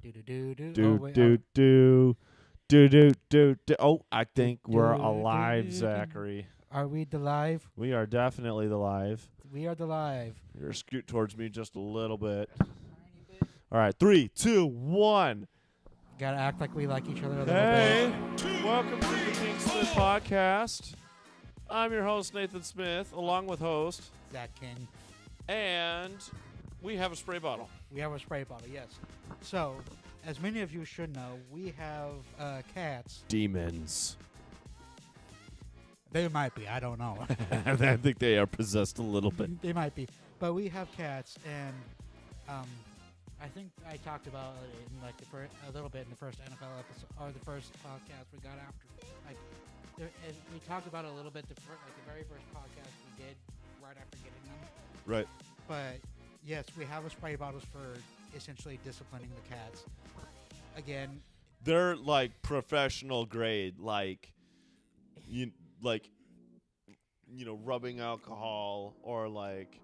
Do do do do. Do Oh wait. do do do do do do. Oh, I think we're do, alive, do, do. Zachary. Are we the live? We are definitely the live. We are the live. You're scoot towards me just a little bit. All right, 3, 2, 1. Gotta act like we like each other a little Hey, welcome to the King Smith Podcast. I'm your host, Nathan Smith, along with host, bit. Zach King. and we have a spray bottle. We have a spray bottle, yes. So, as many of you should know, we have cats. Demons. They might be. I don't know. I think they are possessed a little bit. They might be. But we have cats, and I think I talked about it in like a little bit in the first NFL episode, or the first podcast we got after. Like, and we talked about it a little bit the very first podcast we did right after getting them. Right. But yes, we have a spray bottles for essentially disciplining the cats. Again, They're like professional grade, rubbing alcohol or like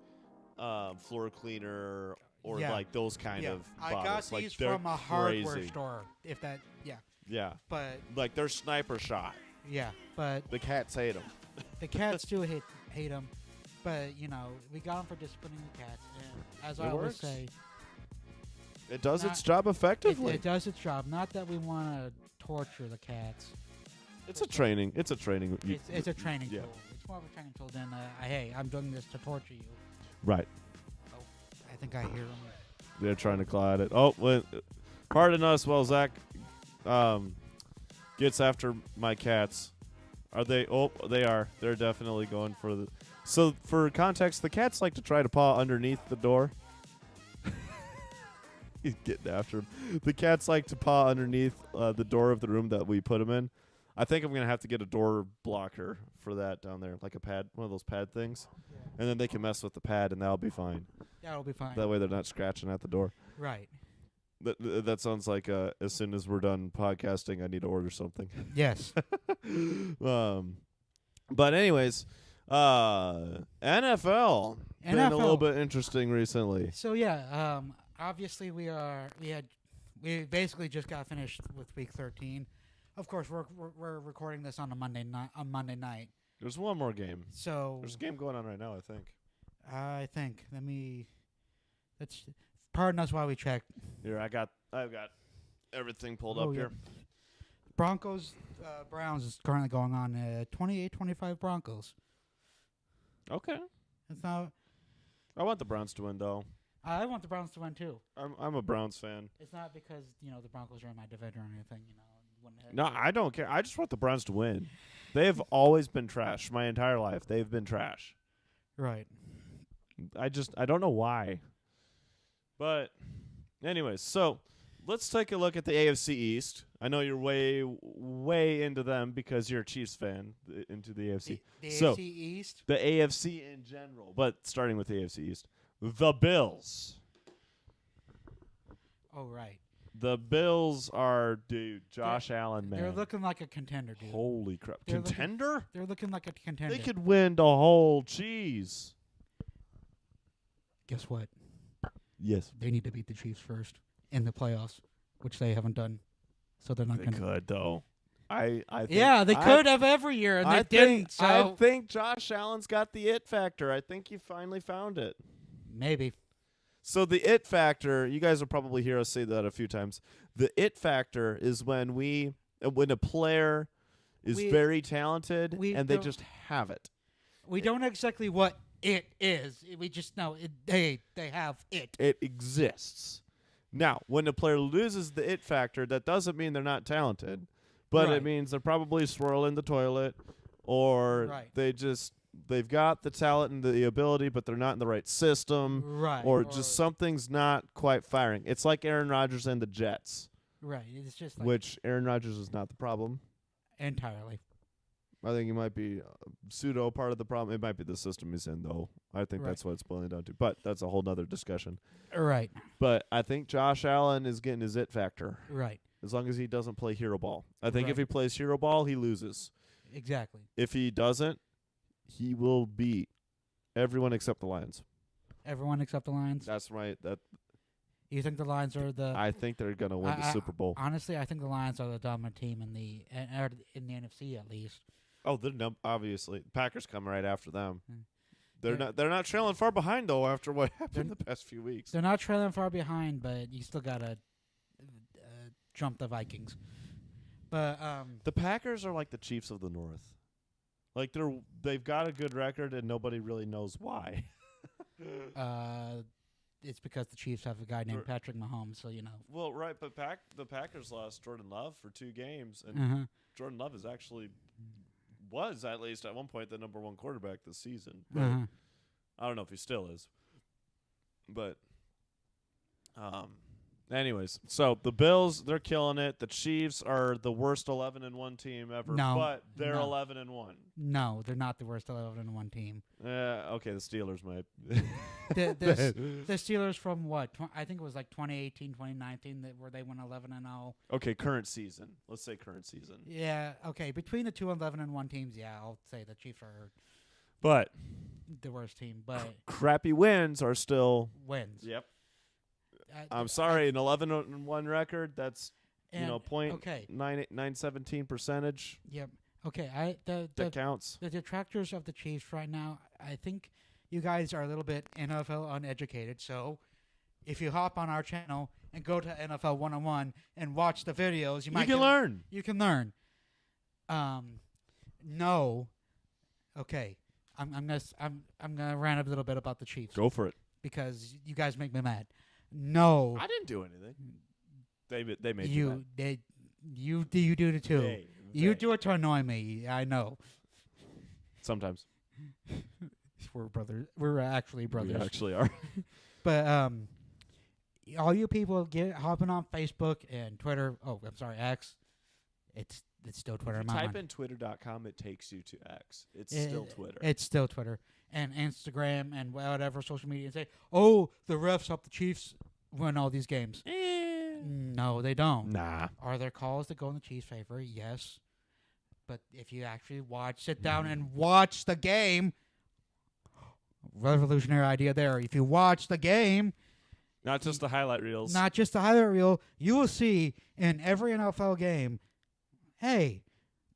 floor cleaner or Yeah. like those kind yeah, of I bottles. got Like, these they're from a hardware crazy. store. If that, yeah, Yeah, but like they're sniper shot. yeah, but The cats hate them. the cats do hate them. But you know, we got them for disciplining the cats, and as It I always works. say, It does Not- its job effectively. it does its job. Not that we want to torture the cats. It's a training. It's a training. It's a training yeah. tool. It's more of a training tool than hey, I'm doing this to torture you. Right. I think I hear them. They're trying to claw at it. Oh, well, pardon us while Zach gets after my cats. Are they? Oh, they are. They're definitely going for the. So, for context, the cats like to try to paw underneath the door. He's getting after him. The cats like to paw underneath the door of the room that we put them in. I think I'm going to have to get a door blocker for that down there, like a pad, one of those pad things. And then they can mess with the pad, and that'll be fine. That'll be fine. That way they're not scratching at the door. Right. That sounds like as soon as we're done podcasting, I need to order something. Yes. But anyways, NFL been a little bit interesting recently. So yeah, obviously we basically just got finished with week 13. Of course, we're recording this on a Monday night. There's one more game. So There's a game going on right now, I think. Let's pardon us while we check. Here, I've got everything pulled Oh, up yeah. here. Broncos Browns is currently going on 28-25 Broncos. Okay. It's not. I want the Browns to win, though. I want the Browns to win too. I'm a Browns fan. It's not because the Broncos are in my division or anything. No, I don't care. I just want the Browns to win. They have always been trash my entire life. They've been trash. Right. I don't know why. But anyways, so let's take a look at the AFC East. I know you're way into them because you're a Chiefs fan, into the AFC. The So, AFC East. The AFC in general, but starting with the AFC East. The Bills. Oh right. The Bills are, dude, Josh Allen, man. They're looking like a contender, dude. Holy crap. They're looking- Contender? They're looking like a contender. They could win the whole cheese. Guess what? Yes. They need to beat the Chiefs first in the playoffs, which they haven't done. So they're not They going to. could, though. I think, Yeah, they could have every year, and they didn't. So I think Josh Allen's got the it factor. I think he finally found it. maybe. So the it factor, you guys will probably hear us say that a few times. The it factor is when a player is We- very talented we and they don't- just have it. We don't know exactly what it is. We just know they have it. It exists. Now, when a player loses the it factor, that doesn't mean they're not talented, but Right. it means they're probably swirling the toilet, or Right. they've got the talent and the ability, but they're not in the right system, Right. or just something's not quite firing. It's like Aaron Rodgers and the Jets, Right. It's just like which Aaron Rodgers is not the problem. entirely. I think he might be pseudo part of the problem. It might be the system he's in, though. I think Right. that's what it's boiling down to. But that's a whole nother discussion. Right. But I think Josh Allen is getting his it factor Right. as long as he doesn't play hero ball. I think if Right. he plays hero ball, he loses. Exactly. If he doesn't, he will beat everyone except the Lions. Everyone except the Lions. That's right. You think the Lions are the? I think they're gonna win the Super Bowl. Honestly, I think the Lions are the dominant team in the NFC at least. Oh, they're obviously Packers come right after them. Mm. They're not trailing far behind though after what happened the past few weeks. They're not trailing far behind, but you still gotta jump the Vikings. But The Packers are like the Chiefs of the North. Like they've got a good record and nobody really knows why. it's because the Chiefs have a guy named Patrick Mahomes, so you know. Well, right, but the Packers lost Jordan Love for 2 games, and Uh-huh. Jordan Love was at least at one point the number 1 quarterback this season. But Uh-huh. I don't know if he still is. But anyways, so the Bills, they're killing it. The Chiefs are the worst 11-1 team ever, No, but they're no. 11-1. No, they're not the worst 11-1 team. Okay, the Steelers might. The Steelers from what? I think it was like 2018, 2019 where they went 11-0. Okay, current season. Let's say current season. Yeah, okay. Between the two 11-1 teams, yeah, I'll say the Chiefs are But the worst team, but crappy wins are still. wins. Yep. I'm sorry, an 11-1 record. That's point okay. 917 percentage. Yep. Okay. That counts. The detractors of the Chiefs right now, I think you guys are a little bit NFL uneducated. So if you hop on our channel and go to NFL 101 and watch the videos, you can learn. You can learn. No. Okay. I'm gonna rant a little bit about the Chiefs Go for it. because you guys make me mad. No. I didn't do anything. They made you mad. You do it too. You do it to annoy me. I know. Sometimes. We're brothers. We're actually brothers. We actually are. But all you people hopping on Facebook and Twitter. Oh, I'm sorry, X. It's still Twitter. If in you my type mind. in twitter.com, it takes you to X. It's still Twitter. It's still Twitter and Instagram and whatever social media and say, "Oh, the refs help the Chiefs win all these games." No, they don't. Nah. Are there calls that go in the Chiefs' favor? Yes. But if you actually sit down and watch the game, revolutionary idea there. If you watch the game, Not just the highlight reels. not just the highlight reel, you will see in every NFL game, hey,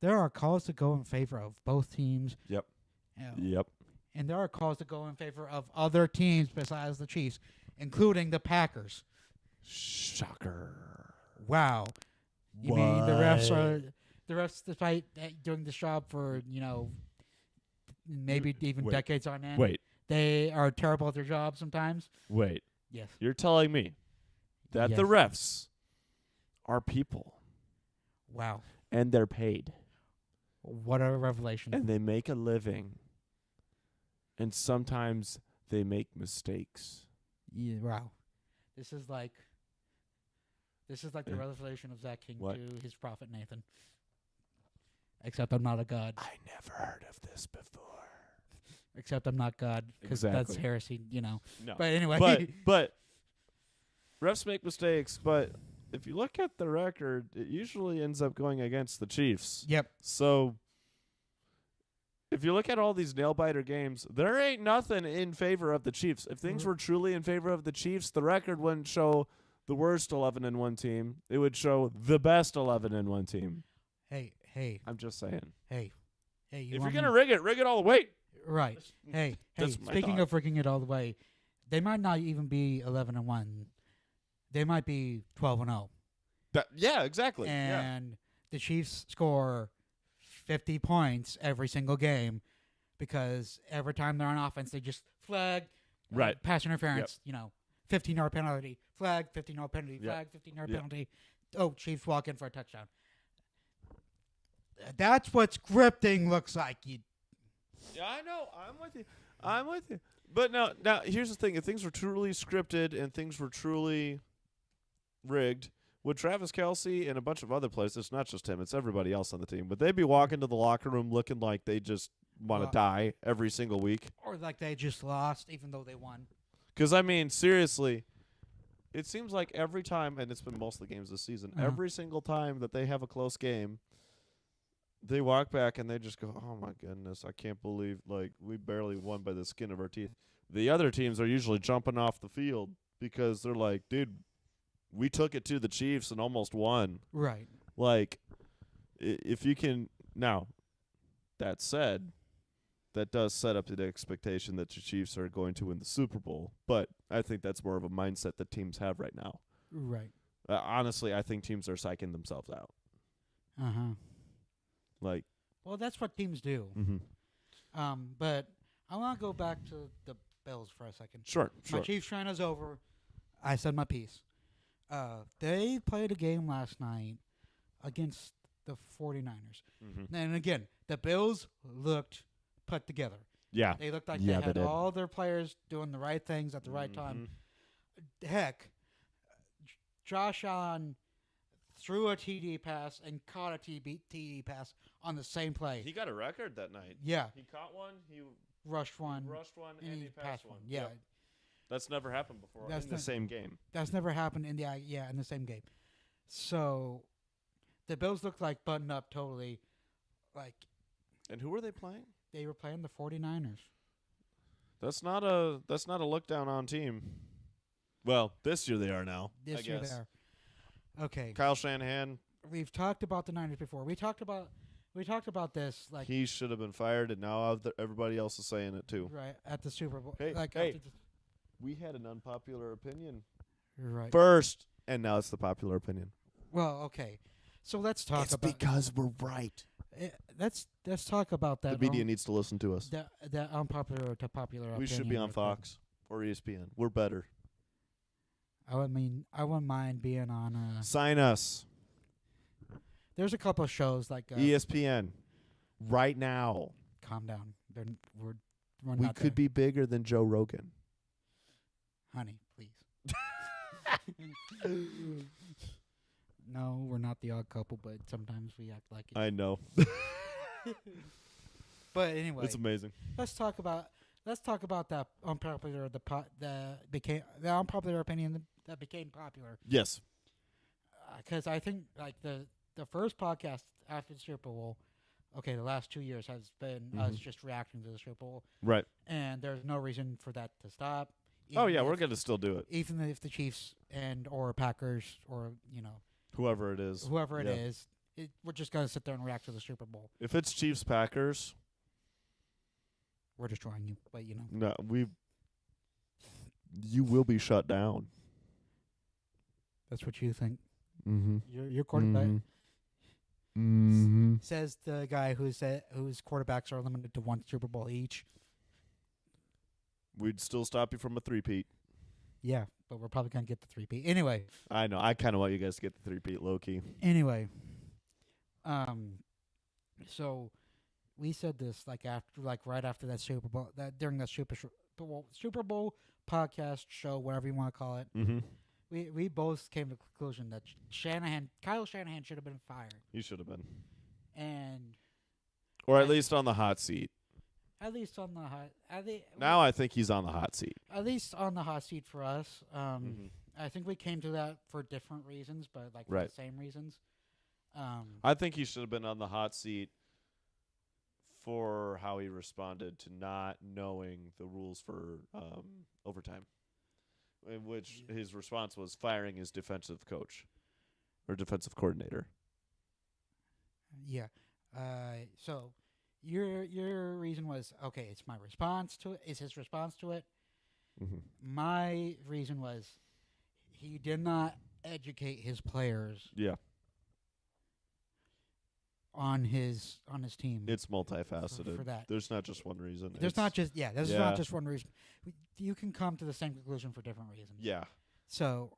there are calls that go in favor of both teams. Yep. And Yep. there are calls that go in favor of other teams besides the Chiefs, including the Packers. Shocker. Wow. You mean the refs, despite doing this job for, maybe even Wait. decades on end, Wait. they are terrible at their job sometimes? Wait. Yes. You're telling me that the Yes. refs are people Wow. and they're paid What a revelation. and they make a living and sometimes they make mistakes. Yeah, wow. This is like the revelation of Zach King What? to his prophet Nathan. Except I'm not a god. I never heard of this before. Except I'm not God, because that's Exactly. heresy, No. But anyway. But refs make mistakes, but if you look at the record, it usually ends up going against the Chiefs. Yep. So if you look at all these nail-biter games, there ain't nothing in favor of the Chiefs. If things were truly in favor of the Chiefs, the record wouldn't show the worst 11-1 team. It would show the best 11-1 team. Hey. I'm just saying. You If you're want going to me- rig it all the way. Right. Hey. That's my Speaking thought. of rigging it all the way, they might not even be 11-1. They might be 12-0. Yeah, exactly. And the Chiefs score 50 points every single game because every time they're on offense, they just flag, Right. pass interference, 15-yard penalty, flag, 15-yard penalty, Yep. flag, 15-yard Yep. penalty. Oh, Chiefs walk in for a touchdown. That's what scripting looks like. Yeah, I know. I'm with you. But now here's the thing. If things were truly scripted and things were truly rigged, would Travis Kelce and a bunch of other players, it's not just him, it's everybody else on the team, would they be walking to the locker room looking like they just want to Well- die every single week? Or like they just lost even though they won. Because, I mean, seriously, it seems like every time, and it's been most of the games this season, Uh-huh. every single time that they have a close game, they walk back and they just go, oh, my goodness, I can't believe, we barely won by the skin of our teeth. The other teams are usually jumping off the field because they're like, dude, we took it to the Chiefs and almost won. Right. Like, if you can now, that said, that does set up the expectation that the Chiefs are going to win the Super Bowl. But I think that's more of a mindset that teams have right now. Right. Honestly, I think teams are psyching themselves out. Like, Well, that's what teams do. But I want to go back to the Bills for a second. Sure. My Chiefs train is over. I said my piece. They played a game last night against the 49ers. And again, the Bills looked put together. Yeah. They looked like Yeah, they had they did. all their players doing the right things at the right time. Heck, Josh Allen threw a TD pass and caught a TD pass on the same play. He got a record that night. Yeah. He caught one, he Rushed one. and he passed one. Yeah. Yep. That's never happened before That's in the same game. That's never happened in the same game. So the Bills looked like buttoned up totally. Like And who were they playing? they were playing the 49ers. That's not a look down on team. Well, this year they are now. I This year guess. they are. Okay. Kyle Shanahan, We've talked about the Niners before. We talked about this like he should have been fired, and now everybody else is saying it too. right at the Super Bowl. Hey, like hey. after the, We had an unpopular opinion right. first, and now it's the popular opinion. Well, okay. So let's talk about because we're right. let's talk about that. The media needs to listen to us. That unpopular to popular opinion. We should be on real quick. Fox or ESPN. We're better. I wouldn't mind being on. Sign us. There's a couple of shows like. ESPN. Right now. Calm down. We're We not could there. be bigger than Joe Rogan. Honey, please. No, we're not the odd couple, but sometimes we act like it. I know. But anyway, It's amazing. let's talk about that unpopular the unpopular opinion that became popular. Yes. Because I think like the first podcast after the Super Bowl, okay, the last 2 years has been us just reacting to the Super Bowl, Right. and there's no reason for that to stop. Oh, even yeah, we're if- going to still do it. even if the Chiefs and or Packers or Whoever it is. whoever it Yeah. is, we're just gonna sit there and react to the Super Bowl. If it's Chiefs Packers, We're destroying you, but no, you will be shut down. that's what you think. Mm-hmm. Your quarterback Mm-hmm. says the guy whose quarterbacks are limited to one Super Bowl each. We'd still stop you from a three-peat. Yeah, but we're probably gonna get the 3P anyway. I know. I kind of want you guys to get the three-peat low-key. Anyway, so we said this right after that Super Bowl, that during that Super Bowl podcast show, whatever you want to call it. Mm-hmm. We both came to the conclusion that Kyle Shanahan should have been fired, You should have been. and Or at least on the hot seat. at least on the hot Now I think he's on the hot seat. at least on the hot seat for us. Mhm. I think we came to that for different reasons, but for Right. the same reasons. I think he should have been on the hot seat for how he responded to not knowing the rules for overtime, in which his response was firing his defensive coach or defensive coordinator. Yeah. So your reason was okay. It's my response to it. Is his response to it? Mm-hmm. My reason was he did not educate his players Yeah, on his team. it's multifaceted. for that. There's not just one reason. There's It's- not just There's Yeah. not just one reason. You can come to the same conclusion for different reasons. Yeah. So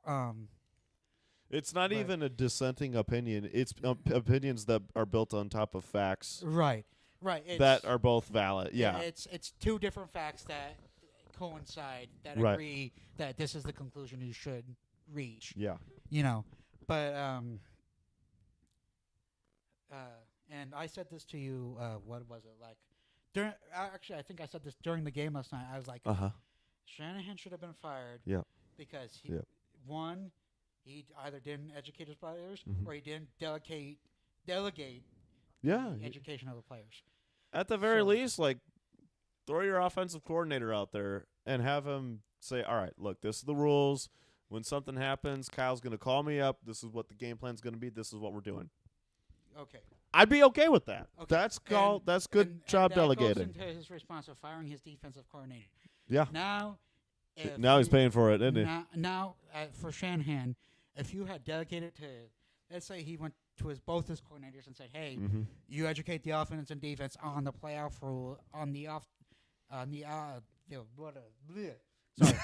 It's not But- even a dissenting opinion. It's opinions that are built on top of facts right. that are both valid. Yeah. It's two different facts that coincide that Right. agree that this is the conclusion you should reach. Yeah. But and I said this to you. What was it like? Actually, I think I said this during the game last night. I was like, Uh-huh. Shanahan should have been fired. Yeah. Because he either didn't educate his players Mhm. or he didn't delegate Yeah. the education of the players. At the very So- least, like, throw your offensive coordinator out there and have him say, all right, look, this is the rules. When something happens, Kyle's going to call me up. This is what the game plan's going to be. This is what we're doing. Okay. I'd be okay with that. Okay. That's good And job that delegating. goes into his response of firing his defensive coordinator. Yeah. Now, Now he's paying for it, isn't he? Now, for Shanahan, if you had delegated to, let's say he went to both his coordinators and said, "Hey, Mm-hmm. you educate the offense and defense on the playoff rule, bleh. Sorry,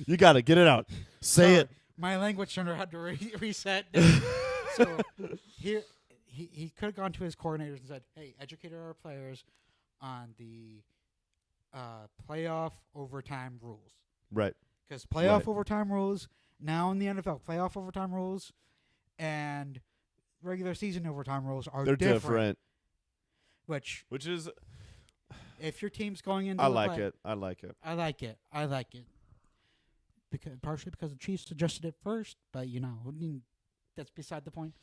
You got to get it out. Say it. My language center had to reset. So here, he could have gone to his coordinators and said, "Hey, educate our players on the playoff overtime rules." Right. Because playoff Right. overtime rules now in the NFL, playoff overtime rules and regular season overtime rules are They're different. Which, Which is, if your team's going into, I like it. I like it. I like it. Because partially because the Chiefs suggested it first, but that's beside the point.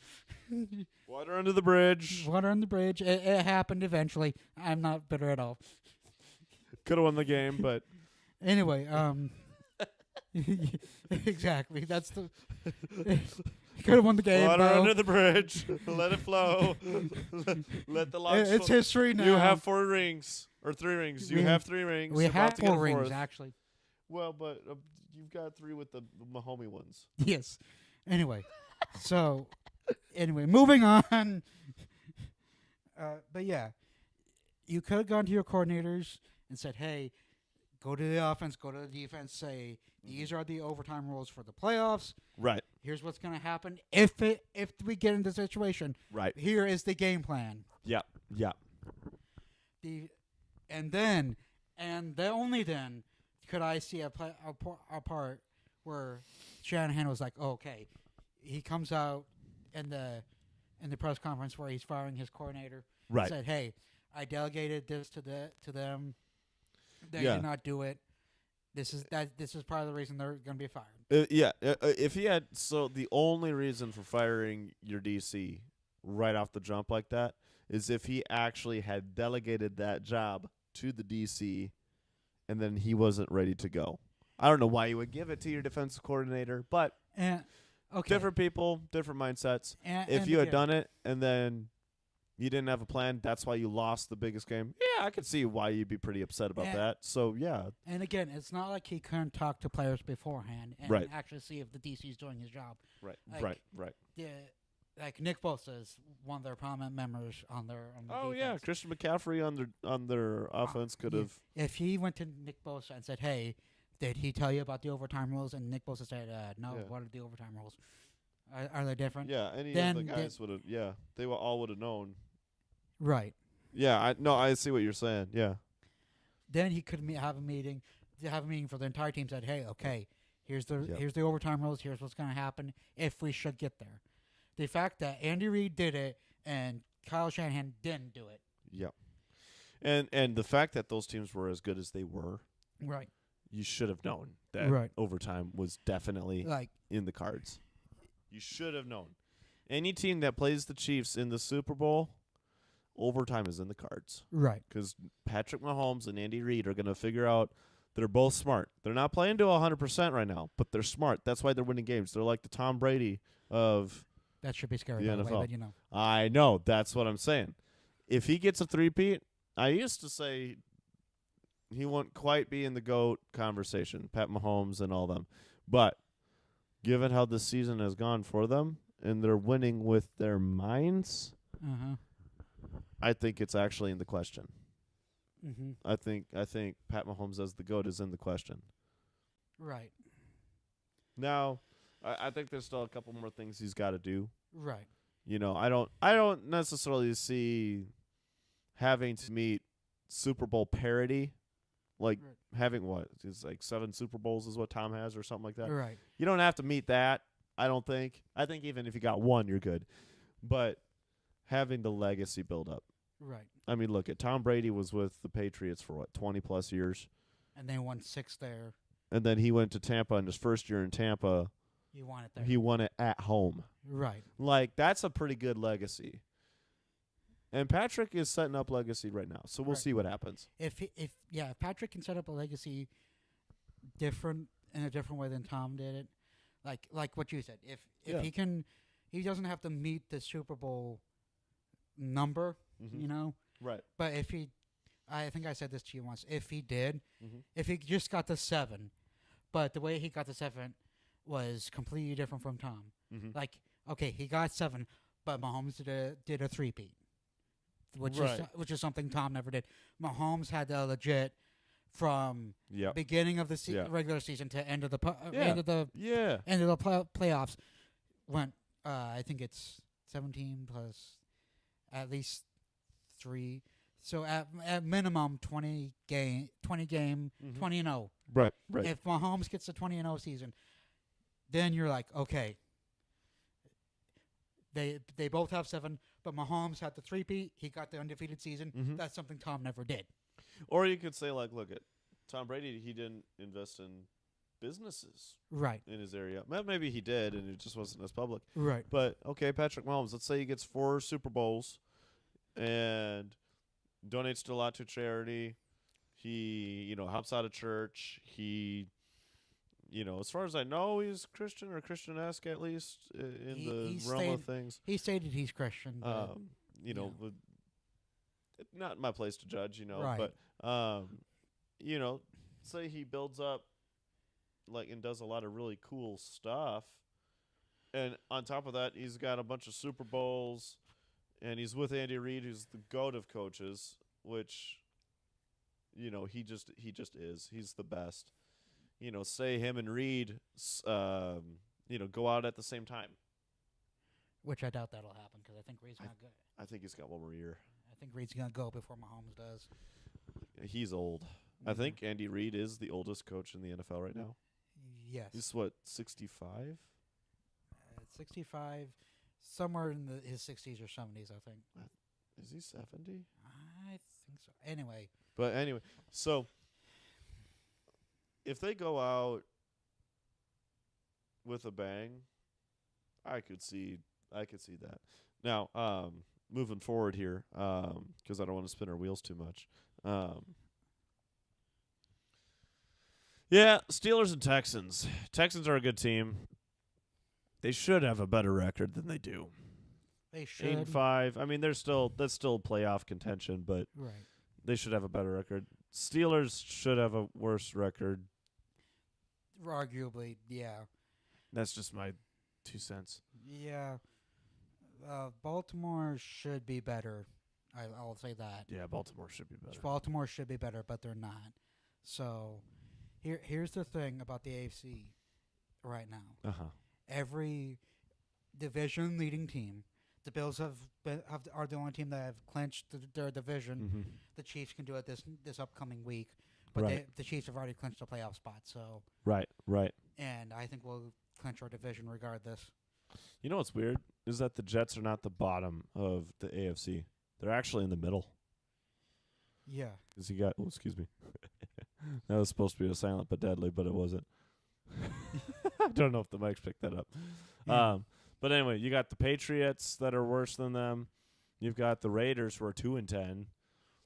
Water under the bridge. Water on the bridge. It happened eventually. I'm not bitter at all. Could have won the game, but Anyway, exactly. That's the could have won the game. water bro. under the bridge. Let it flow. Let the logs It's flow. history now. You have 4 rings or 3 rings. You We- have 3 rings. we You're about have to get a 4 rings fourth. actually. Well, but you've got 3 with the Mahomey ones. Yes. Anyway, moving on. But yeah, you could have gone to your coordinators and said, "Hey, go to the offense, go to the defense. Say these are the overtime rules for the playoffs. Right. Here's what's going to happen if we get into the situation. Right. Here is the game plan. Yeah. Yeah. Only then could I see a part where Shanahan was like, oh, okay, he comes out in the press conference where he's firing his coordinator. Right. Said, hey, I delegated this to them. They Yeah. did not do it. This is part of the reason they're going to be fired. If he had, so the only reason for firing your DC right off the jump like that is if he actually had delegated that job to the DC and then he wasn't ready to go. I don't know why you would give it to your defensive coordinator, but And okay, different people, different mindsets. And, If and you had again, done it and then you didn't have a plan, that's why you lost the biggest game. Yeah, I could see why you'd be pretty upset about And- that. So, yeah. And again, it's not like he couldn't talk to players beforehand and Right. actually see if the DC's doing his job. Right, Like, right. Like Nick Bosa is one of their prominent members on the Oh, defense. yeah, Christian McCaffrey on their offense could have. If he went to Nick Bosa and said, "Hey, did he tell you about the overtime rules?" and Nick Bosa said, "No, Yeah. what are the overtime rules? Are they different?" Yeah, any Then of the guys would have. Yeah, they all would have known. Right. Yeah, I see what you're saying. Yeah, Then he could have a meeting for the entire team. Said, "Hey, okay, here's the Yep. here's the overtime rules. Here's what's going to happen if we should get there." The fact that Andy Reid did it and Kyle Shanahan didn't do it. yeah, and the fact that those teams were as good as they were, Right. you should have known that Right. overtime was definitely Like in the cards. You should have known. Any team that plays the Chiefs in the Super Bowl, overtime is in the cards. right. Because Patrick Mahomes and Andy Reid are going to figure out they're both smart. They're not playing to 100% right now, but they're smart. That's why they're winning games. They're like the Tom Brady of That should be scary, The by the way, NFL. but you know. I know. That's what I'm saying. If he gets a three-peat, I used to say he won't quite be in the GOAT conversation, Pat Mahomes and all them. But given how this season has gone for them and they're winning with their minds, Uh-huh. I think it's actually in the question. Mm-hmm. I think Pat Mahomes as the GOAT is in the question. Right. Now, I think there's still a couple more things he's got to do. Right. You know, I don't necessarily see having to meet Super Bowl parity, like Right. having what it's like 7 Super Bowls is what Tom has or something like that. Right. You don't have to meet that. I don't think. I think even if you got 1, you're good. But having the legacy build up. Right. I mean, look at Tom Brady was with the Patriots for what 20 plus years, And they won 6 there. and then he went to Tampa in his first year in Tampa. You won it there. He won it at home. Right. Like, that's a pretty good legacy. And Patrick is setting up legacy right now, so we'll Right. see what happens. If Patrick can set up a legacy different in a different way than Tom did it, like what you said. If Yeah. he can, he doesn't have to meet the Super Bowl number, Mhm. you know. Right. But if he, I think I said this to you once. If he did, Mhm. if he just got the 7, but the way he got the 7 was completely different from Tom. Mhm. Like, okay, he got 7, but Mahomes did a 3-peat, which Right. is something Tom never did. Mahomes had the legit from Yep. beginning of the Yeah. regular season to end of the Yeah. end of the Yeah. playoffs. Went, I think it's 17 plus at least 3. So at minimum 20 game Mhm. 20-0. Right. Right. If Mahomes gets the 20-0 season, then you're like, okay. They both have 7, but Mahomes had the 3-peat. He got the undefeated season. Mhm. That's something Tom never did. Or you could say, like, look at Tom Brady. He didn't invest in businesses Right. in his area. Maybe he did, and it just wasn't as public. Right. But okay, Patrick Mahomes. Let's say he gets 4 Super Bowls, and donates a lot to charity. He, helps out a church. He, as far as I know, he's Christian or Christian-esque at least in He the realm of stayed- things. He stated he's Christian. But You know, yeah. with- not my place to judge, Right. but say he builds up and does a lot of really cool stuff, and on top of that, he's got a bunch of Super Bowls, and he's with Andy Reid, who's the GOAT of coaches, which he just is. He's the best. Say him and Reid go out at the same time. which I doubt that'll happen because I think Reid's gonna go. I think he's got one more year. I think Reid's gonna go before Mahomes does. He's old. I Mhm. think Andy Reid is the oldest coach in the NFL right now. Yes. He's what, 65? 65, somewhere in his 60s or 70s, I think. Is he 70? I think so. Anyway, But anyway, so if they go out with a bang, I could see that. Now, moving forward here, because I don't want to spin our wheels too much. Yeah, Steelers and Texans. Texans are a good team. They should have a better record than they do. they should. 8-5. I mean, that's still playoff contention, but Right. they should have a better record. Steelers should have a worse record. Arguably, yeah. That's just my 2 cents. Yeah. Baltimore should be better. I'll say that. Yeah, Baltimore should be better. Baltimore should be better, but they're not. So, here's the thing about the AFC right now. Uh-huh. Every division leading team, the Bills are the only team that have clinched their division. Mm-hmm. The Chiefs can do it this upcoming week, but Right. the Chiefs have already clinched a playoff spot. So, Right. and I think we'll clinch our division regardless. You know what's weird is that the Jets are not the bottom of the AFC. They're actually in the middle. Yeah. Because you got, excuse me. That was supposed to be a silent but deadly, but it wasn't. I don't know if the mics picked that up. Yeah. But anyway, you got the Patriots that are worse than them. You've got the Raiders who are 2-10.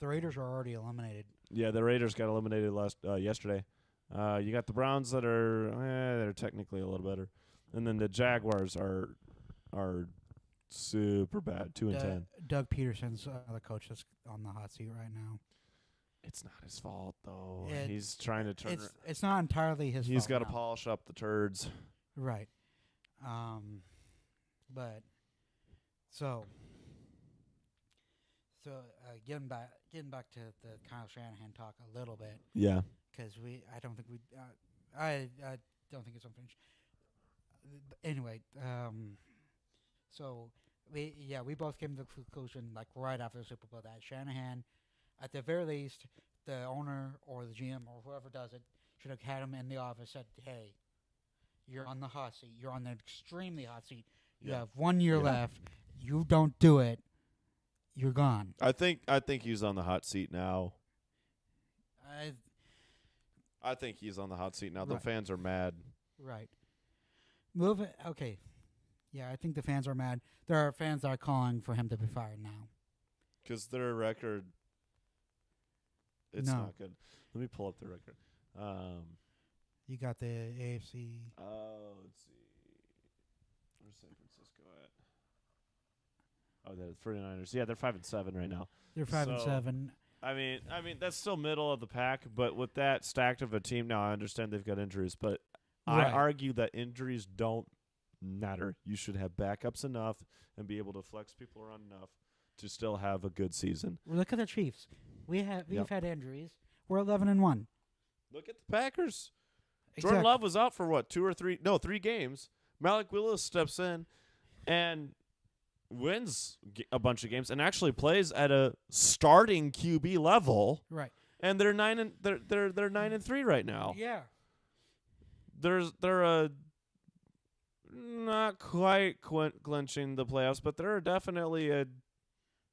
The Raiders are already eliminated. Yeah, the Raiders got eliminated yesterday. You got the Browns that are they're technically a little better, and then the Jaguars are super bad, 2-10. Doug Peterson's the coach that's on the hot seat right now. It's not his fault though. It- He's trying to turn. It's not entirely his fault. He's got to no. polish up the turds. Right. But so getting back to the Kyle Shanahan talk a little bit, Yeah. because I don't think I don't think it's unfinished. Anyway, so we both came to the conclusion like right after the Super Bowl that Shanahan, at the very least, the owner or the GM or whoever does it should have had him in the office, said, "Hey, you're on the hot seat. You're on the extremely hot seat. You Yeah. have 1 year Yeah. left. You don't do it, you're gone." I think he's on the hot seat now. I think he's on the hot seat now. The Right. fans are mad. Right. Okay. Yeah, I think the fans are mad. There are fans that are calling for him to be fired now. Because their record, it's No. not good. Let me pull up the record. You got the AFC. Let's see. Where's San Francisco at? Oh, the 49ers. Yeah, they're 5-7 right now. They're 5-7. I mean that's still middle of the pack, but with that stacked of a team now, I understand they've got injuries, but I Right. argue that injuries don't matter. You should have backups enough and be able to flex people around enough to still have a good season. Look at the Chiefs. We've Yep. had injuries. We're 11-1. Look at the Packers. Exactly. Jordan Love was out for what, 3 games. Malik Willis steps in and wins a bunch of games and actually plays at a starting QB level. Right. And they're 9-3 right now. Yeah. They're a not quite clinching the playoffs, but they're definitely a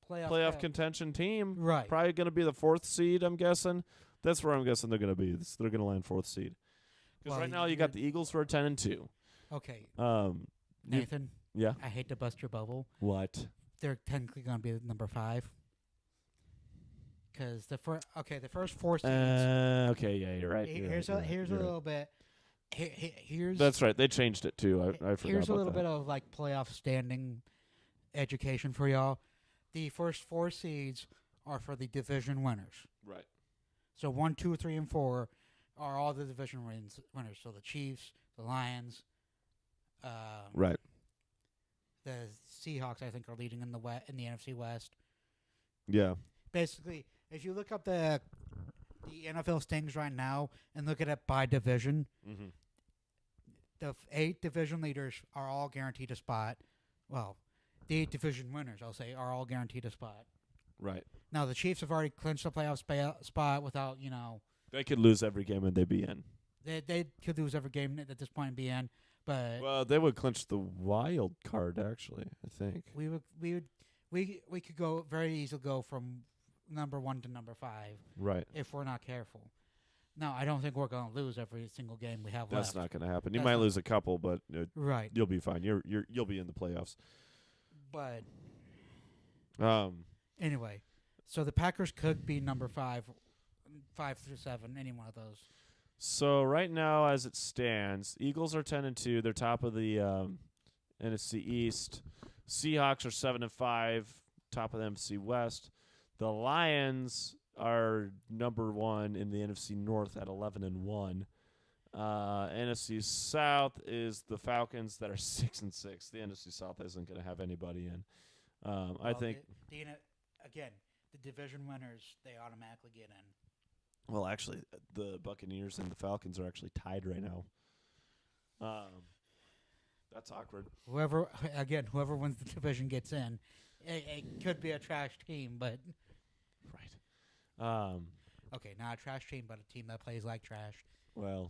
playoff contention team. Right. Probably going to be the 4th seed, I'm guessing. That's where I'm guessing they're going to be. They're going to land 4th seed. Because Well, right now you got the Eagles who are 10-2. Okay. Nathan. Nathan, Yeah. I hate to bust your bubble. What? They're technically going to be number 5. Because the first 4 seeds. Okay, yeah, you're right. Here's a little bit. Here's That's right. They changed it too. I forgot Here's a about little that. bit of like playoff standing education for y'all. The first 4 seeds are for the division winners. Right. So 1, 2, 3, and 4 are all the division winners. So the Chiefs, the Lions, Right. the Seahawks, I think, are leading in the NFC West. Yeah. Basically, if you look up the NFL standings right now and look at it by division, Mm-hmm. the 8 division leaders are all guaranteed a spot. Well, the 8 division winners, I'll say, are all guaranteed a spot. Right. Now, the Chiefs have already clinched the playoff spot without, They could lose every game and they'd be in. they could lose every game at this point and be in. But Well, they would clinch the wild card, actually, I think. we could go very easily go from number 1 to number 5 Right. if we're not careful. Now, I don't think we're going to lose every single game we have That's left. not going to happen. You That's might not- lose a couple, but Right. you'll be fine. You'll be in the playoffs. But Anyway, so the Packers could be number 5 through 7, any one of those. so right now, as it stands, Eagles are 10-2. They're top of the NFC East. Seahawks are 7-5, top of the NFC West. The Lions are number 1 in the NFC North at 11-1. NFC South is the Falcons that are 6-6. The NFC South isn't going to have anybody in. I Well, think. Again, the division winners, they automatically get in. Well, actually, the Buccaneers and the Falcons are actually tied right now. That's awkward. Whoever wins the division gets in. It could be a trash team, but Right. okay, not a trash team, but a team that plays like trash. Well,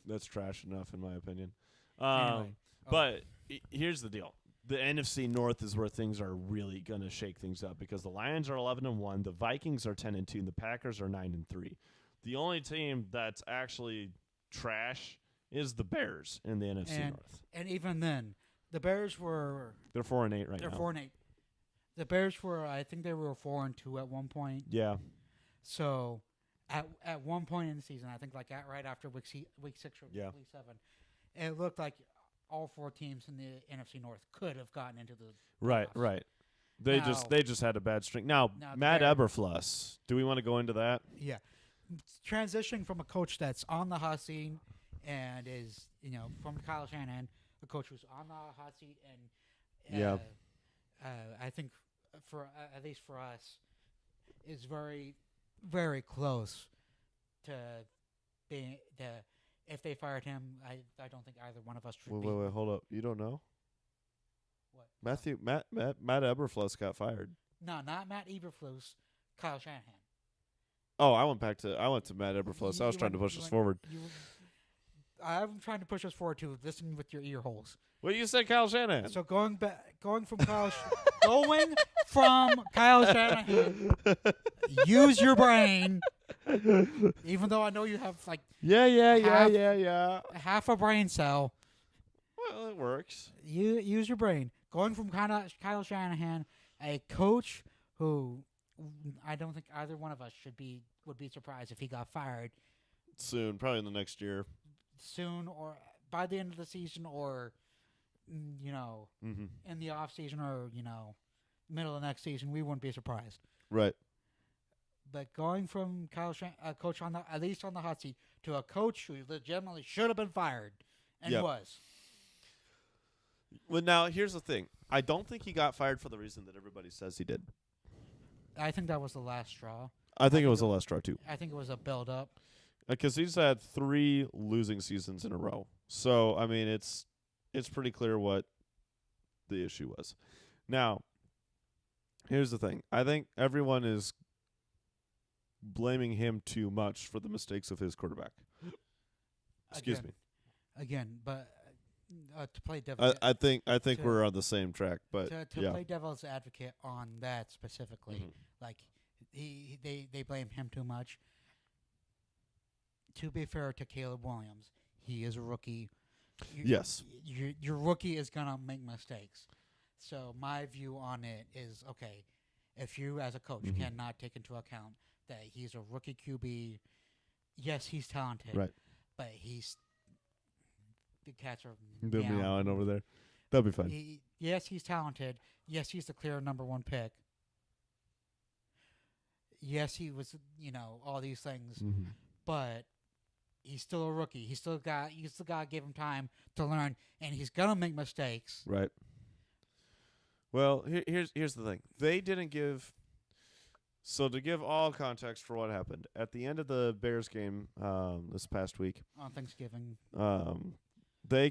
that's trash enough, in my opinion. Anyway, But here's the deal. The NFC North is where things are really going to shake things up because the Lions are 11-1, the Vikings are 10-2, and the Packers are 9-3. The only team that's actually trash is the Bears in the NFC North. And even then, the Bears were They're 4-8 right they're now. 4-8. The Bears were, I think they were 4-2 at one point. Yeah. So at one point in the season, I think like right after week 6 or Yeah. week 7, it looked like all 4 teams in the NFC North could have gotten into the Right, playoffs. right. They Now- just had a bad streak. Now Now the Matt Bears- Eberfluss. Do we want to go into that? Yeah. Transitioning from a coach that's on the hot seat and is, from Kyle Shanahan, a coach who's on the hot seat and Yeah. I think for at least for us is very, very close to being if they fired him, I don't think either one of us should be. Wait, hold up. You don't know? What? Matt Eberfluss got fired. No, not Matt Eberflus, Kyle Shanahan. Oh, I went to Matt Eberfluss. I was trying to push us forward. I'm trying to push us forward to listen with your ear holes. Well, you said Kyle Shanahan. So going from Kyle Shanahan, use your brain. Even though I know you have like Yeah. half a brain cell, Well, it works. you use your brain. Going from Kyle Shanahan, a coach who I don't think either one of us would be surprised if he got fired Soon, probably in the next year. soon or by the end of the season or Mm-hmm. in the off season or middle of next season. We wouldn't be surprised. Right. But going from a coach at least on the hot seat to a coach who legitimately should have been fired and Yep. was. Well, now here's the thing. I don't think he got fired for the reason that everybody says he did. I think that was the last straw. I think it was the last straw too, I think it was a build up. because he's had 3 losing seasons in a row. So I mean, it's pretty clear what the issue was. Now, here's the thing. I think everyone is blaming him too much for the mistakes of his quarterback. Excuse me. Again, but to play devil, I think to- we're on the same track, but to yeah. play devil's advocate on that specifically, Mhm. like they blame him too much. To be fair to Caleb Williams, he is a rookie. Yes. Your rookie is gonna make mistakes. So my view on it is okay. If you as a coach Mhm. cannot take into account that he's a rookie QB, yes, he's talented, Right. but the cats are They're meowing. meowing over there. That'll be fine. Yes, he's talented. Yes, he's the clear number 1 pick. Yes, he was, all these things, Mhm. but he's still a rookie. You still got to give him time to learn, and he's gonna make mistakes. Right. Well, here's the thing. They didn't give. So to give all context for what happened at the end of the Bears game this past week, On Thanksgiving, they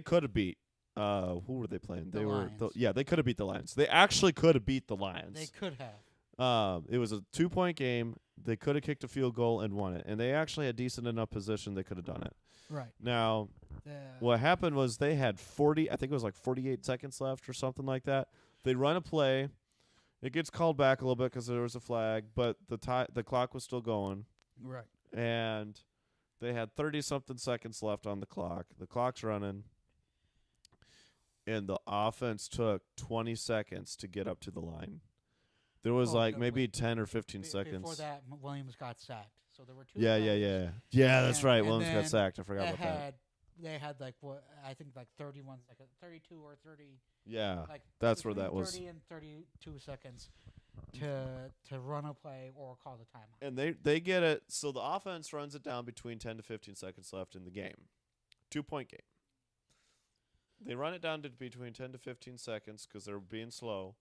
could have beat. Who were they playing? The They were Lions. they could have beat the Lions. They actually could have beat the Lions. they could have. It was a 2-point game. They could have kicked a field goal and won it, and they actually had decent enough position. They could have done it. Right. Now, what happened was they had 40. I think it was like 48 seconds left or something like that. They run a play. It gets called back a little bit because there was a flag, but the clock was still going, Right. and they had 30-something seconds left on the clock. The clock's running, and the offense took 20 seconds to get up to the line. There was Oh, like no, maybe wait. 10 or 15 Before seconds. that, Williams got sacked. So there were 2. Yeah. Yeah, that's And- right. and Williams got then sacked. I forgot about that. They had like what I think like 31 seconds, 32 or 30. Yeah, Like that's where between that was. 30 and 32 seconds to run a play or call the timeout. And they get it. So the offense runs it down between 10 to 15 seconds left in the game. 2-point game. They run it down to between 10 to 15 seconds because they're being slow.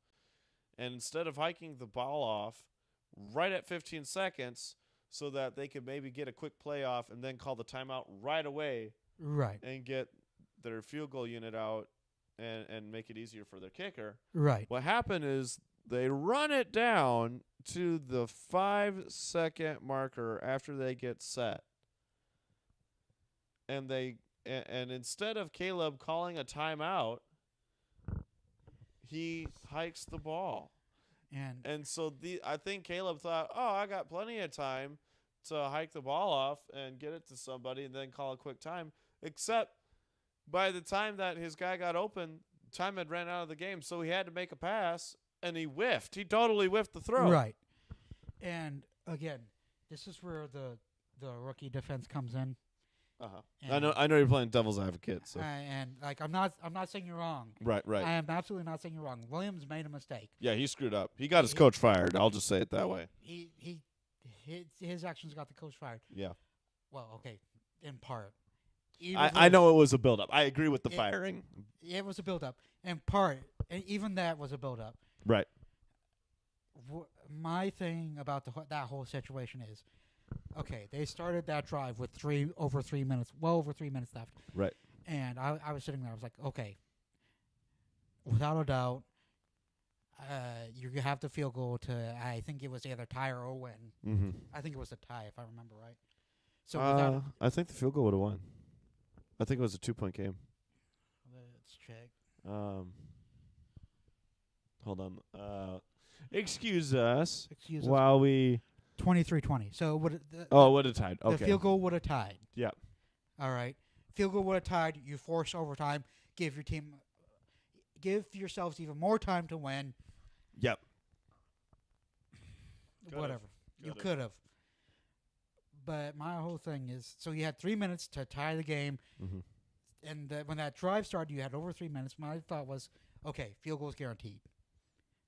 And instead of hiking the ball off right at 15 seconds so that they could maybe get a quick play off and then call the timeout right away Right. and get their field goal unit out and make it easier for their kicker, Right. what happened is they run it down to the 5-second marker after they get set. And and instead of Caleb calling a timeout, he hikes the ball. And so I think Caleb thought, "Oh, I got plenty of time to hike the ball off and get it to somebody and then call a quick time." Except by the time that his guy got open, time had ran out of the game, so he had to make a pass, and he whiffed. He totally whiffed the throw. Right. And again, this is where the rookie defense comes in. Uh-huh. And, I know you're playing devil's advocate. So and like I'm not saying you're wrong. right. I am absolutely not saying you're wrong. Williams made a mistake. Yeah, he screwed up. He got his coach fired. I'll just say it that way. His actions got the coach fired. Yeah. Well, okay, in part. I know it was a build-up. I agree with the It- firing. It was a build-up. In part, and even that was a build-up. Right. My thing about that whole situation is, okay, they started that drive with well over 3 minutes left. Right. And I was sitting there. I was like, okay, without a doubt, you have the field goal to, I think it was either tie or win. Mm-hmm. I think it was a tie, if I remember right. So without I think the field goal would have won. I think it was a 2-point game. let's check. Hold on. Excuse us Excuse us. while we. 23-20. So would Would have tied. Okay. the field goal would have tied. Yeah. All right. Field goal would have tied. You force overtime. Give yourselves even more time to win. Yep. Could've. whatever. You Could've. could have. But my whole thing is, so you had 3 minutes to tie the game, Mm-hmm. and when that drive started, you had over 3 minutes. My thought was, okay, field goal is guaranteed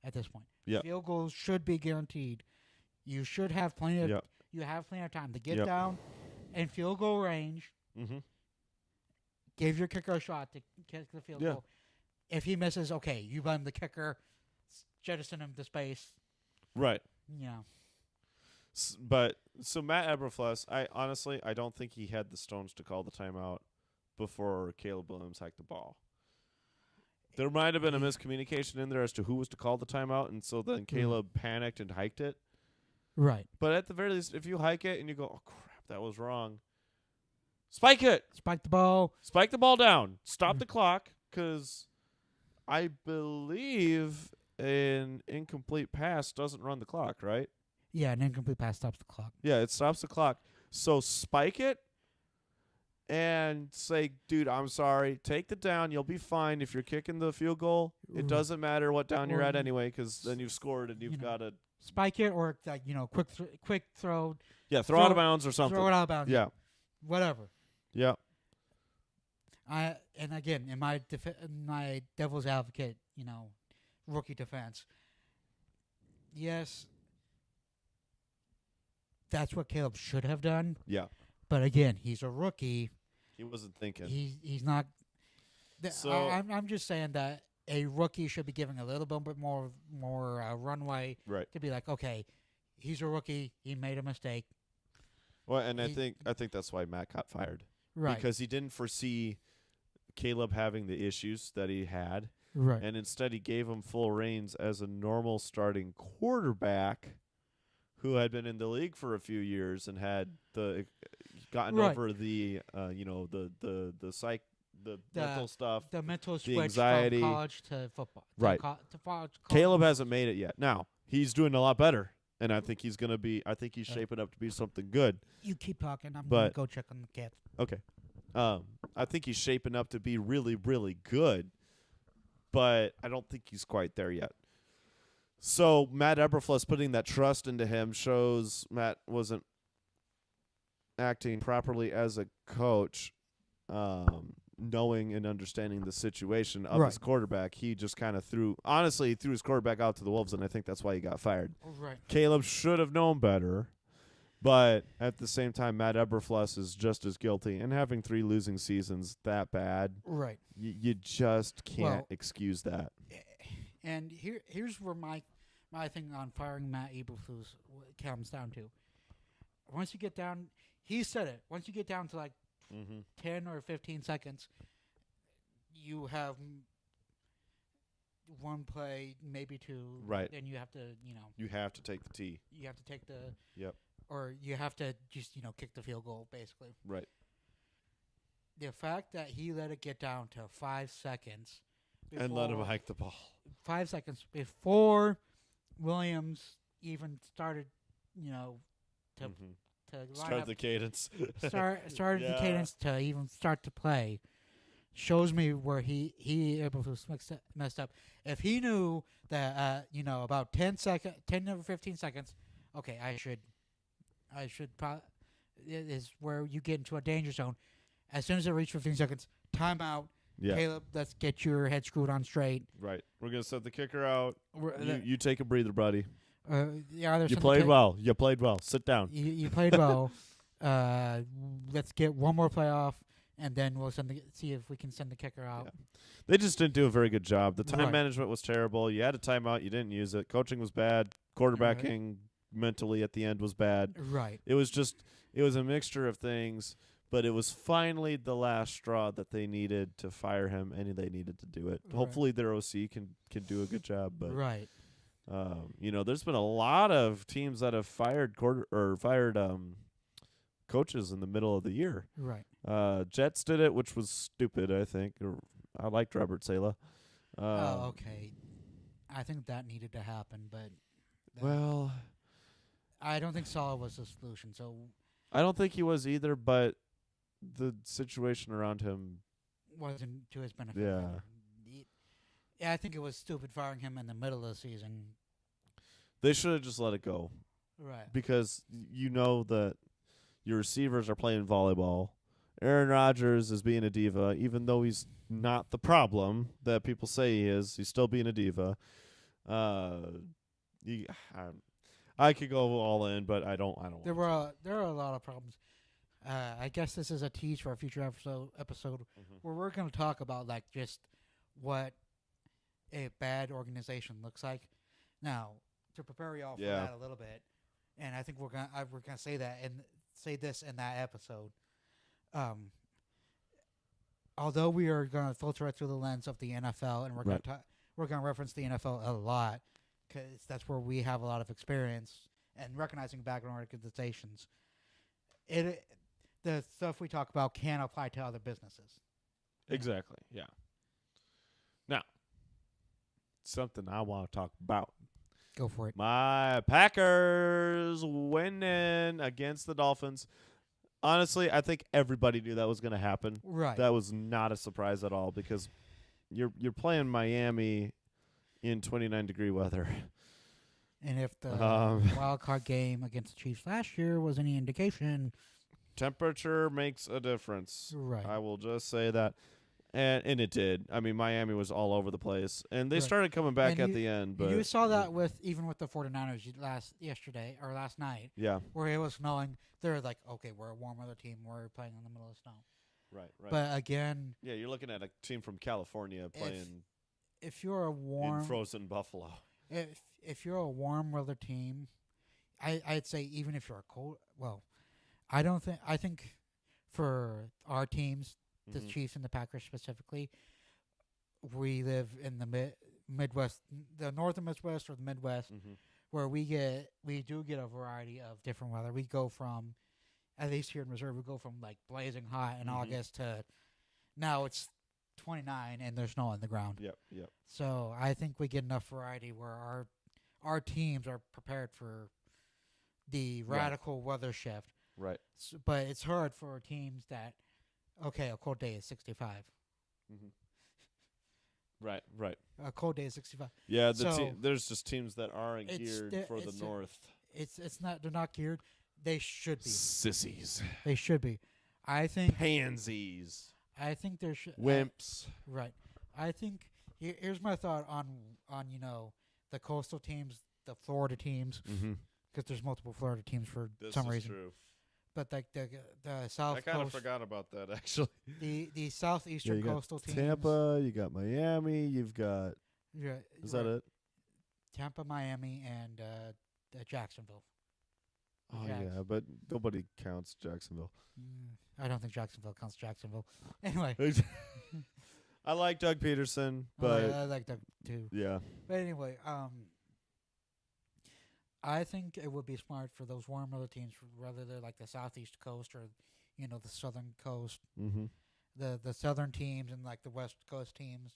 at this point. Yep. Field goals should be guaranteed. You should have plenty of Yep. you have plenty of time to get Yep. down in field goal range. Mm-hmm. Give your kicker a shot to kick the field Yeah. goal. If he misses, okay, you blame the kicker, jettison him to space. Right. You know, But so Matt Eberflus, I don't think he had the stones to call the timeout before Caleb Williams hiked the ball. There might have been a miscommunication in there as to who was to call the timeout, and so then Caleb panicked and hiked it. right? But at the very least, if you hike it and you go, oh crap, that was wrong, spike it, Spike the ball. spike the ball down, stop the clock, because I believe an incomplete pass doesn't run the clock, right? Yeah, an incomplete pass stops the clock. Yeah, it stops the clock. So spike it and say, dude, I'm sorry. Take the down. You'll be fine. If you're kicking the field goal, it doesn't matter what down you're Or at anyway, because then you've scored and you you've know, got to Spike it, or quick throw, throw out of bounds or something. throw it out of bounds. Yeah, Whatever. yeah, And again, in my devil's advocate, rookie defense. Yes, that's what Caleb should have done. yeah. But again, he's a rookie. He wasn't thinking. He's not. So- I'm just saying that a rookie should be giving a little bit more runway Right. to be like, okay, he's a rookie. He made a mistake. Well, and I He- think that's why Matt got fired. Right. Because he didn't foresee Caleb having the issues that he had, right. and instead he gave him full reins as a normal starting quarterback who had been in the league for a few years and had gotten Right. over the the psych the mental stuff. The mental switch anxiety. from college to football. Right. To college. Caleb hasn't made it yet. Now he's doing a lot better, and I think he's gonna be. I think he's Right. shaping up to be something good. You keep talking. I'm But- gonna go check on the cat. Okay. I think he's shaping up to be really, really good, but I don't think he's quite there yet. So Matt Eberflus putting that trust into him shows Matt wasn't acting properly as a coach, knowing and understanding the situation of his Right. quarterback. He just kind of threw his quarterback out to the wolves, and I think that's why he got fired. Right. Caleb should have known better, but at the same time, Matt Eberflus is just as guilty. And having 3 losing seasons that bad, Right. you just can't Well- excuse that. And here's where my thing on firing Matt Eberflus comes down to. Once you get down, he said it. Once you get down to like Mm-hmm. 10 or 15 seconds, you have one play, maybe two, Right. and you have to, You have to take the T. you have to take the, Yep. or you have to just, kick the field goal, basically. Right. The fact that he let it get down to 5 seconds, And let him before- hike the ball. 5 seconds before Williams even started, to Mhm. to line Start up, the cadence. started the Yeah. cadence to even start to play, shows me where he Eberflus messed up. If he knew that about 10 or 15 seconds, okay, I should is where you get into a danger zone. As soon as it reaches 15 seconds, timeout. Yeah. Caleb, let's get your head screwed on straight. Right. We're gonna set the kicker out. We're- You take a breather, buddy. there's You some played ta- well. You played well. Sit down. You played well. Let's get one more playoff, and then we'll see if we can send the kicker out. Yeah. They just didn't do a very good job. The time Right. management was terrible. You had a timeout. You didn't use it. Coaching was bad. Quarterbacking mentally at the end was bad. Right. It was a mixture of things, but it was finally the last straw that they needed to fire him, and they needed to do it. Right. Hopefully their OC can do a good job, but Right. there's been a lot of teams that have fired coaches in the middle of the year. Right. Jets did it, which was stupid, I think. I liked Robert Saleh. Okay. I think that needed to happen, but Well, I don't think Salah was the solution. So I don't think he was either, but the situation around him, wasn't to his benefit. Yeah. Yeah, I think it was stupid firing him in the middle of the season. they should have just let it go. Right. because you know that your receivers are playing volleyball. Aaron Rodgers is being a diva, even though he's not the problem that people say he is. He's still being a diva. You, I could go all in, but I don't. There want were there are a lot of problems. I guess this is a tease for a future episode to. where we're going to talk about like just what a bad organization looks like. Now, to prepare y'all for Yeah. that a little bit, and I think we're gonna say that and say this in that episode. Although we are going to filter it through the lens of the NFL, and Right. we're going to reference the NFL a lot because that's where we have a lot of experience and recognizing background organizations. The stuff we talk about can apply to other businesses. Exactly. Yeah. Now, something I want to talk about. Go for it. My Packers winning against the Dolphins. Honestly, I think everybody knew that was going to happen. Right. That was not a surprise at all because you're playing Miami in 29-degree weather. And if the Um, wild card game against the Chiefs last year was any indication, Temperature makes a difference. right? I will just say that. And it did. I mean, Miami was all over the place. And they Right. started coming back And at you- the end. But You saw that with the 49ers last night, Yeah. where it was snowing. They're like, okay, we're a warm weather team. We're playing in the middle of snow. Right. But again, Yeah, you're looking at a team from California playing if you're a in warm frozen Buffalo. if you're a warm weather team, I'd say even if you're a cold, well, I think for our teams, the Mhm. Chiefs and the Packers specifically, we live in the Midwest, the North and Midwest or the Midwest, Mhm. where we do get a variety of different weather. We go from, at least here in Missouri, we go from like blazing hot in Mhm. August to now it's 29 and there's snow on the ground. Yep. So I think we get enough variety where our teams are prepared for the Right. radical weather shift. Right. But it's hard for teams that, okay, a cold day is 65. Mhm. Right. A cold day is 65. Yeah, So, there's just teams that aren't it's geared the- for the it's a- North. It's not, they're not geared. They should be. Sissies. They should be. I think Pansies. there should Wimps. right. I think here's my thought on the coastal teams, the Florida teams, Mm-hmm. because there's multiple Florida teams for This some is reason. true. But like the South I kind of Coast, forgot about that, actually. the southeastern you got coastal teams. Tampa, you got Miami, you've got... Yeah, Is that right. it? Tampa, Miami, and Jacksonville. Oh, Jags. yeah, but nobody counts Jacksonville. I don't think Jacksonville counts Jacksonville. Anyway, I like Doug Peterson, but... I like that too. yeah. But anyway, I think it would be smart for those warm weather teams, whether they're like the southeast coast or, the southern coast, Mm-hmm. the southern teams and like the west coast teams,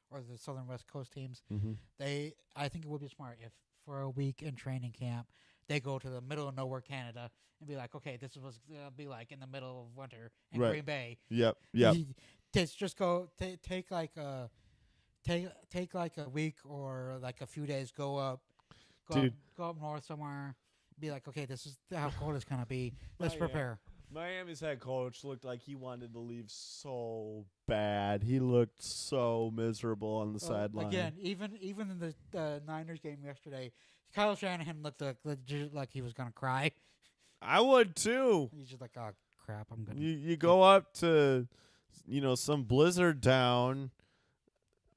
or the southern west coast teams. Mm-hmm. I think it would be smart if for a week in training camp they go to the middle of nowhere, Canada, and be like, okay, this is what's gonna be like in the middle of winter in Right. Green Bay. Yep. Just go take like a week or like a few days. Go up north somewhere. Be like, okay, this is how cold it's gonna be. Let's Miami. prepare. Miami's head coach looked like he wanted to leave so bad. He looked so miserable on the sideline. Again, even in the Niners game yesterday, Kyle Shanahan looked like he was gonna cry. I would too. He's just like, oh crap, I'm gonna. You go up to, some blizzard town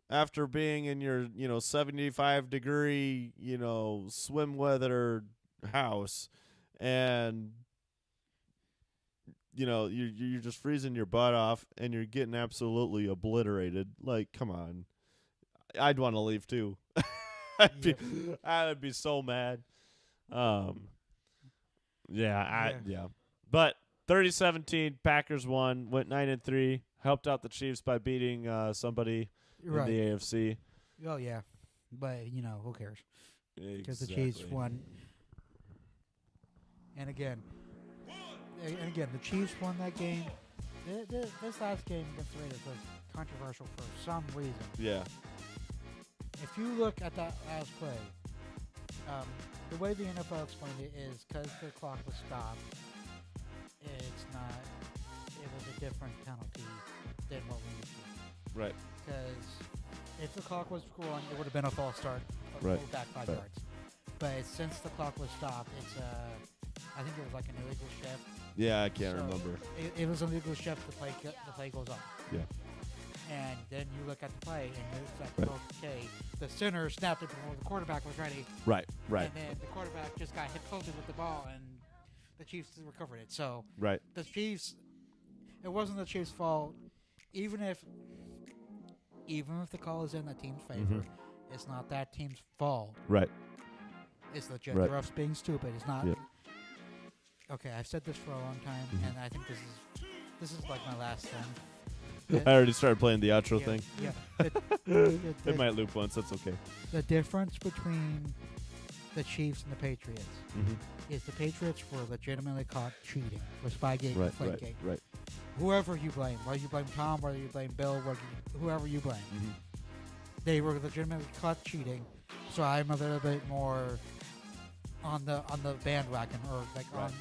after being in your, 75-degree, swim weather house, and you're just freezing your butt off and you're getting absolutely obliterated. Like, come on. I'd want to leave too. I would be so mad. Yeah. But 30-17, Packers won, went 9-3, helped out the Chiefs by beating somebody Right. in the AFC. Oh yeah, but who cares? Because the Exactly. Chiefs won. And again, the Chiefs won that game. This last game against the Raiders was controversial for some reason. Yeah. If you look at that last play, The way the NFL explained it is because the clock was stopped. It's not. It was a different penalty than what we used to. Right. Because if the clock was rolling, it would have been a false start. Right. Moved back 5 yards. But since the clock was stopped, it's I think it was like an illegal shift. Yeah, I can't So remember. It was an illegal shift. The play goes on. Yeah. And then you look at the play, and it's like, Right. okay, the center snapped it before the quarterback was ready. Right. Right. And then the quarterback just got hit closely with the ball, and the Chiefs recovered it. So Right. the Chiefs, it wasn't the Chiefs' fault. Even if the call is in the team's favor, it's not that team's fault. Right. It's legit. Right. The refs being stupid. It's not. Yep. Okay, I've said this for a long time, and I think this is like my last thing. I already started playing the outro Yeah, thing. yeah. It might loop once. That's okay. The difference between the Chiefs and the Patriots is the Patriots were legitimately caught cheating with Spygate Right. and Deflategate. Right. Right. Whoever you blame, whether you blame Tom, whether you blame Bill, whoever you blame, they were legitimately caught cheating. So I'm a little bit more on the bandwagon, or like Right.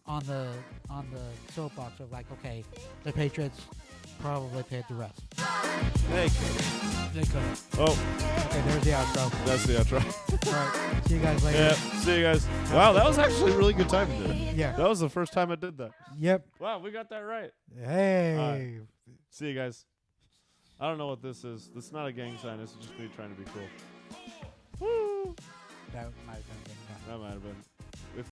on the soapbox of like, okay, the Patriots probably paid the rest. Hey. They could. Oh, Okay, there's the outro. that's the outro. All right, see you guys later. Yeah. See you guys. Wow, that was actually a really good time today. Yeah. That was the first time I did that. Yep. Wow, we got that right. Hey. See you guys. I don't know what this is. This is not a gang sign. This is just me trying to be cool. Woo! That might have been a good time. That might have been.